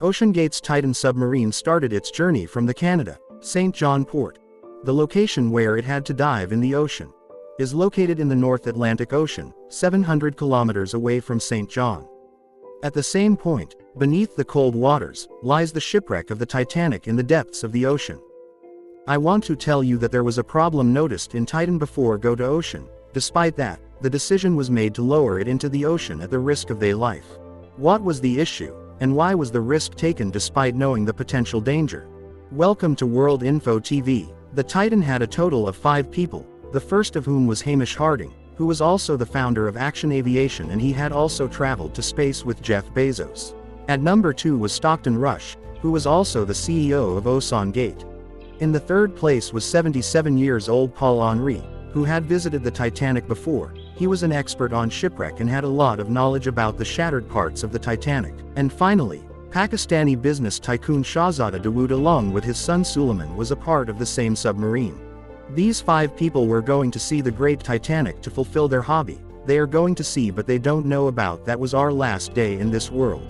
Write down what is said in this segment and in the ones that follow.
OceanGate's Titan submarine started its journey from the Canada, St. John port. The location where it had to dive in the ocean is located in the North Atlantic Ocean, 700 kilometers away from St. John. At the same point, beneath the cold waters, lies the shipwreck of the Titanic in the depths of the ocean. I want to tell you that there was a problem noticed in Titan before go to ocean. Despite that, the decision was made to lower it into the ocean at the risk of their life. What was the issue, and why was the risk taken despite knowing the potential danger? Welcome to World Info TV. The Titan had a total of 5 people, the first of whom was Hamish Harding, who was also the founder of Action Aviation, and he had also traveled to space with Jeff Bezos. At number 2 was Stockton Rush, who was also the CEO of OceanGate. In the third place was 77 years old Paul Henry, who had visited the Titanic before. He was an expert on shipwreck and had a lot of knowledge about the shattered parts of the Titanic. And finally, Pakistani business tycoon Shahzada Dawood along with his son Suleiman was a part of the same submarine. These 5 people were going to see the great Titanic to fulfill their hobby. They are going to see, but they don't know about that was our last day in this world.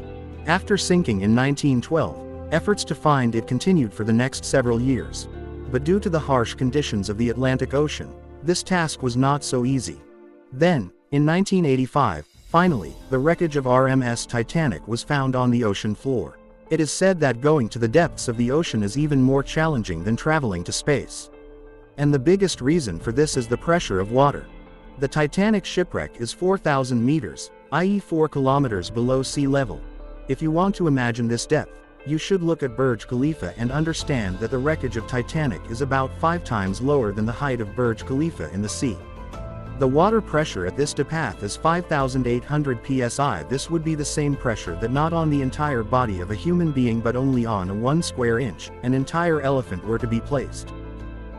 After sinking in 1912, efforts to find it continued for the next several years. But due to the harsh conditions of the Atlantic Ocean, this task was not so easy. Then, in 1985, finally, the wreckage of RMS Titanic was found on the ocean floor. It is said that going to the depths of the ocean is even more challenging than traveling to space. And the biggest reason for this is the pressure of water. The Titanic shipwreck is 4,000 meters, i.e. 4 kilometers below sea level. If you want to imagine this depth, you should look at Burj Khalifa and understand that the wreckage of Titanic is about 5 times lower than the height of Burj Khalifa in the sea. The water pressure at this depth is 5,800 psi. This would be the same pressure that not on the entire body of a human being but only on a 1 square inch, an entire elephant were to be placed.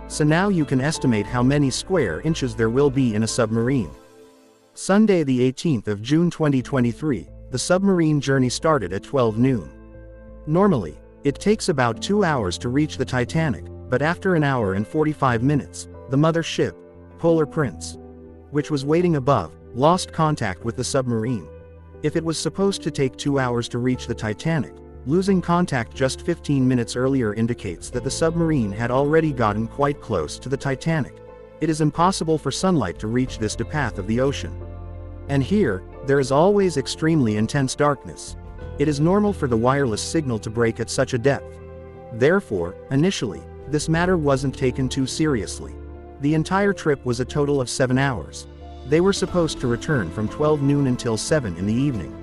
So now you can estimate how many square inches there will be in a submarine. Sunday the 18th of June 2023, the submarine journey started at 12 noon. Normally, it takes about 2 hours to reach the Titanic, but after an hour and 45 minutes, the mother ship, Polar Prince, which was waiting above, lost contact with the submarine. If it was supposed to take 2 hours to reach the Titanic, losing contact just 15 minutes earlier indicates that the submarine had already gotten quite close to the Titanic. It is impossible for sunlight to reach this depth of the ocean. And here, there is always extremely intense darkness. It is normal for the wireless signal to break at such a depth. Therefore, initially, this matter wasn't taken too seriously. The entire trip was a total of 7 hours. They were supposed to return from 12 noon until 7 in the evening.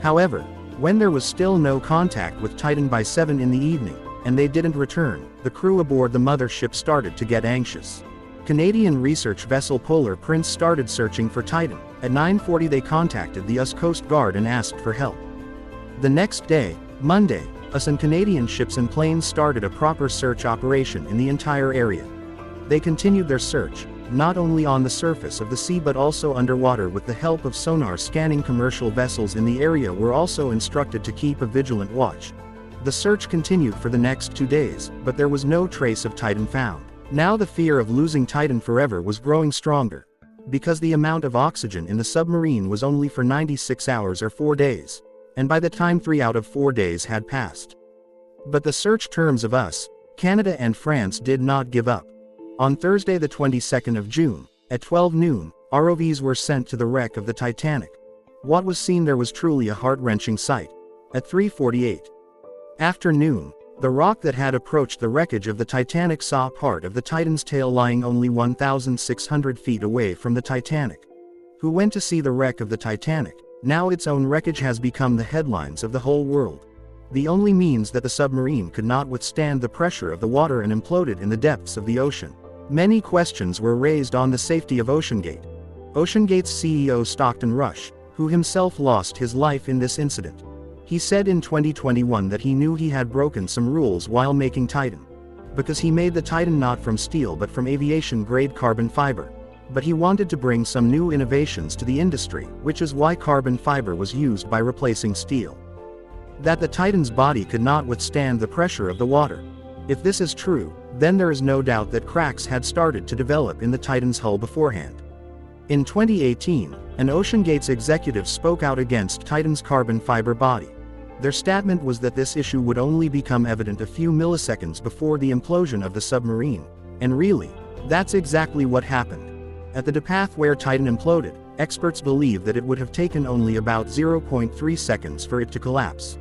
However, when there was still no contact with Titan by 7 in the evening, and they didn't return, the crew aboard the mother ship started to get anxious. Canadian research vessel Polar Prince started searching for Titan. At 9:40 they contacted the US Coast Guard and asked for help. The next day, Monday, US and Canadian ships and planes started a proper search operation in the entire area. They continued their search, not only on the surface of the sea but also underwater with the help of sonar scanning. Commercial vessels in the area were also instructed to keep a vigilant watch. The search continued for the next 2 days, but there was no trace of Titan found. Now the fear of losing Titan forever was growing stronger, because the amount of oxygen in the submarine was only for 96 hours or 4 days, and by the time 3 out of 4 days had passed. But the search terms of US, Canada and France did not give up. On Thursday the 22nd of June, at 12 noon, ROVs were sent to the wreck of the Titanic. What was seen there was truly a heart-wrenching sight. At 3:48 afternoon, the rock that had approached the wreckage of the Titanic saw part of the Titan's tail lying only 1,600 feet away from the Titanic. Who went to see the wreck of the Titanic? Now its own wreckage has become the headlines of the whole world. The only means that the submarine could not withstand the pressure of the water and imploded in the depths of the ocean. Many questions were raised on the safety of OceanGate. OceanGate's CEO Stockton Rush, who himself lost his life in this incident. He said in 2021 that he knew he had broken some rules while making Titan, because he made the Titan not from steel but from aviation-grade carbon fiber. But he wanted to bring some new innovations to the industry, which is why carbon fiber was used by replacing steel. That the Titan's body could not withstand the pressure of the water. If this is true, then there is no doubt that cracks had started to develop in the Titan's hull beforehand. In 2018, an OceanGate's executive spoke out against Titan's carbon fiber body. Their statement was that this issue would only become evident a few milliseconds before the implosion of the submarine. And really, that's exactly what happened. At the path where Titan imploded, experts believe that it would have taken only about 0.3 seconds for it to collapse.